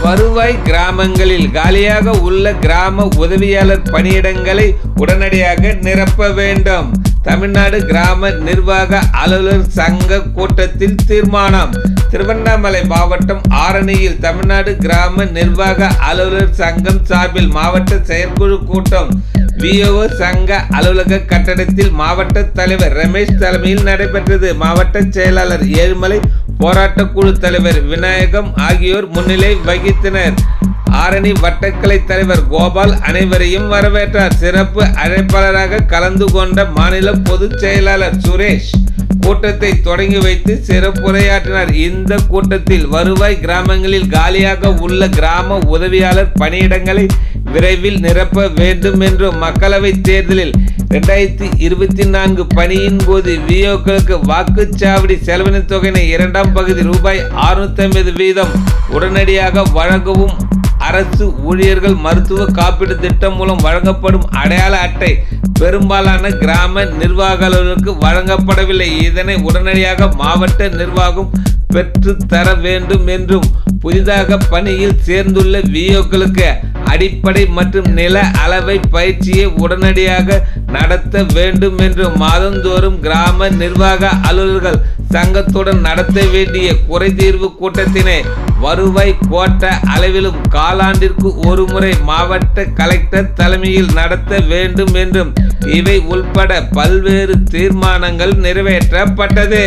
வருவாய் கிராமங்களில் காலியாக உள்ள கிராம உதவியாளர் பணியிடங்களை உடனடியாக நிரப்ப வேண்டும். தமிழ்நாடு கிராம நிர்வாக அலுவலர் சங்க கூட்டத்தில் தீர்மானம். திருவண்ணாமலை மாவட்டம் ஆரணியில் தமிழ்நாடு கிராம நிர்வாக அலுவலர் சங்கம் சார்பில் மாவட்ட செயற்குழு கூட்டம் விஓஓ சங்க அலுவலக கட்டடத்தில் மாவட்ட தலைவர் ரமேஷ் தலைமையில் நடைபெற்றது. மாவட்ட செயலாளர் ஏழுமலை, போராட்ட குழு தலைவர் விநாயகம் ஆகியோர் முன்னிலை வகித்தனர். ஆரணி வட்டக்கலை தலைவர் கோபால் அனைவரையும் வரவேற்றார். சிறப்பு அழைப்பாளராக கலந்து கொண்ட மாநில பொதுச் செயலாளர் சுரேஷ் கூட்டத்தை தொடங்கி வைத்து சிறப்புரையாற்றினார். இந்த கூட்டத்தில் வருவாய் கிராமங்களில் காலியாக உள்ள கிராம உதவியாளர் பணியிடங்களை விரைவில் நிரப்ப வேண்டும் என்றும் மக்களவை தேர்தலில் 2024 பணியின் போது விஓக்களுக்கு வாக்குச்சாவடி செலவின தொகையினை 2ஆம் பகுதி ரூபாய் 650 உடனடியாக வழங்கவும், அரசு ஊழியர்கள் மருத்துவ காப்பீடு திட்டம் மூலம் வழங்கப்படும் அடையாள அட்டை பெரும்பாலான கிராம நிர்வாக அலுவலர்களுக்கு வழங்கப்படவில்லை. இதனை உடனடியாக மாவட்ட நிர்வாகம் பெற்று தர வேண்டும் என்றும், புதிதாக பணியில் சேர்ந்துள்ள விஓக்களுக்கு அடிப்படை மற்றும் நில அளவை பயிற்சியை உடனடியாக நடத்த வேண்டும் என்றும், மாதந்தோறும் கிராம நிர்வாக அலுவலர்கள் சங்கத்துடன் நடத்த வேண்டிய குறைதீர்வு கூட்டத்தினை வருவாய் கோட்ட அளவிலும் காலாண்டிற்கு ஒரு முறை மாவட்ட கலெக்டர் தலைமையில் நடத்த வேண்டும் என்றும், இவை உள்பட பல்வேறு தீர்மானங்கள் நிறைவேற்றப்பட்டது.